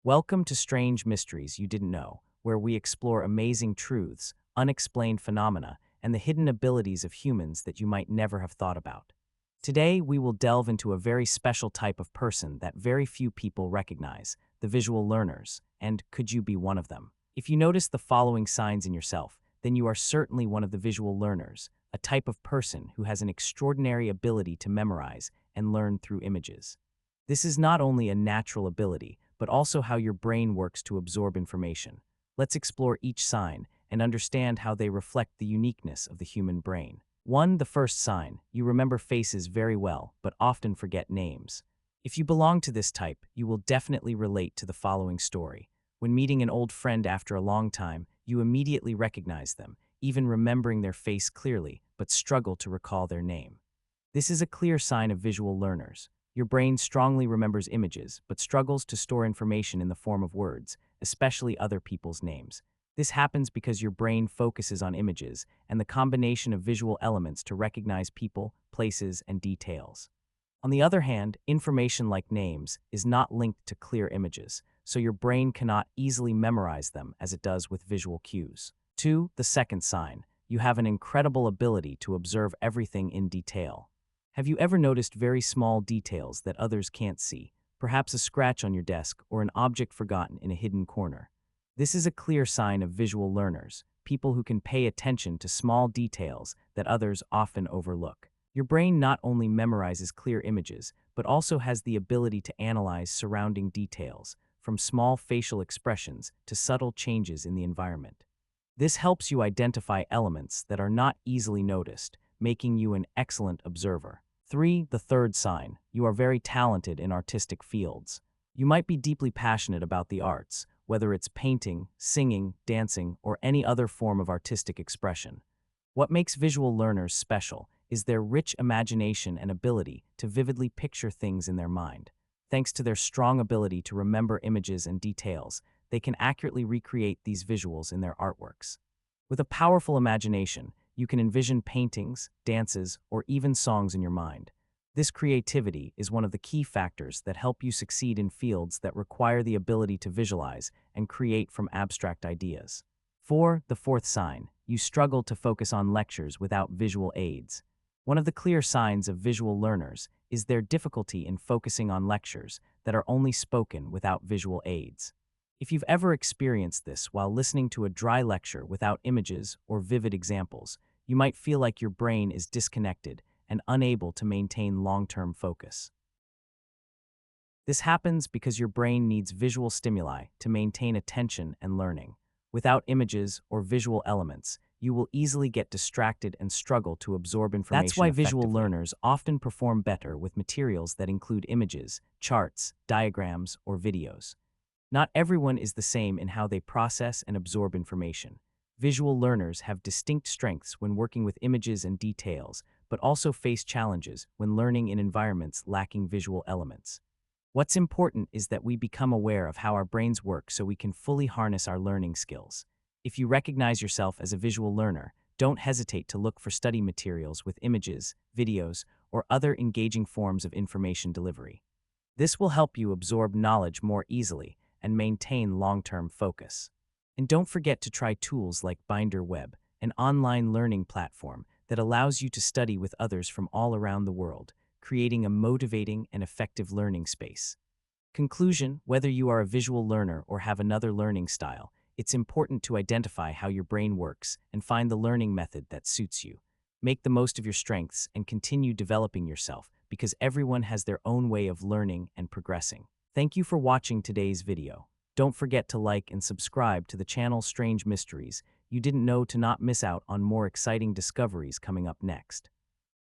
Welcome to Strange Mysteries You Didn't Know, where we explore amazing truths, unexplained phenomena, and the hidden abilities of humans that you might never have thought about. Today, we will delve into a very special type of person that very few people recognize, the visual learners, and could you be one of them? If you notice the following signs in yourself, then you are certainly one of the visual learners, a type of person who has an extraordinary ability to memorize and learn through images. This is not only a natural ability, but also how your brain works to absorb information. Let's explore each sign and understand how they reflect the uniqueness of the human brain. 1. The first sign: you remember faces very well, but often forget names. If you belong to this type, you will definitely relate to the following story. When meeting an old friend after a long time, you immediately recognize them, even remembering their face clearly, but struggle to recall their name. This is a clear sign of visual learners. Your brain strongly remembers images, but struggles to store information in the form of words, especially other people's names. This happens because your brain focuses on images and the combination of visual elements to recognize people, places, and details. On the other hand, information like names is not linked to clear images, so your brain cannot easily memorize them as it does with visual cues. 2. The second sign: you have an incredible ability to observe everything in detail. Have you ever noticed very small details that others can't see, perhaps a scratch on your desk or an object forgotten in a hidden corner? This is a clear sign of visual learners, people who can pay attention to small details that others often overlook. Your brain not only memorizes clear images, but also has the ability to analyze surrounding details, from small facial expressions to subtle changes in the environment. This helps you identify elements that are not easily noticed, making you an excellent observer. 3. The third sign: you are very talented in artistic fields. You might be deeply passionate about the arts, whether it's painting, singing, dancing, or any other form of artistic expression. What makes visual learners special is their rich imagination and ability to vividly picture things in their mind. Thanks to their strong ability to remember images and details, they can accurately recreate these visuals in their artworks. With a powerful imagination, you can envision paintings, dances, or even songs in your mind. This creativity is one of the key factors that help you succeed in fields that require the ability to visualize and create from abstract ideas. 4. The fourth sign: you struggle to focus on lectures without visual aids. One of the clear signs of visual learners is their difficulty in focusing on lectures that are only spoken without visual aids. If you've ever experienced this while listening to a dry lecture without images or vivid examples, you might feel like your brain is disconnected and unable to maintain long-term focus. This happens because your brain needs visual stimuli to maintain attention and learning. Without images or visual elements, you will easily get distracted and struggle to absorb information That's why effectively. visual learners often perform better with materials that include images, charts, diagrams, or videos. Not everyone is the same in how they process and absorb information. Visual learners have distinct strengths when working with images and details, but also face challenges when learning in environments lacking visual elements. What's important is that we become aware of how our brains work so we can fully harness our learning skills. If you recognize yourself as a visual learner, don't hesitate to look for study materials with images, videos, or other engaging forms of information delivery. This will help you absorb knowledge more easily and maintain long-term focus. And don't forget to try tools like BinderWeb, an online learning platform that allows you to study with others from all around the world, creating a motivating and effective learning space. Conclusion: whether you are a visual learner or have another learning style, it's important to identify how your brain works and find the learning method that suits you. Make the most of your strengths and continue developing yourself, because everyone has their own way of learning and progressing. Thank you for watching today's video. Don't forget to like and subscribe to the channel Strange Mysteries You Didn't Know to not miss out on more exciting discoveries coming up next.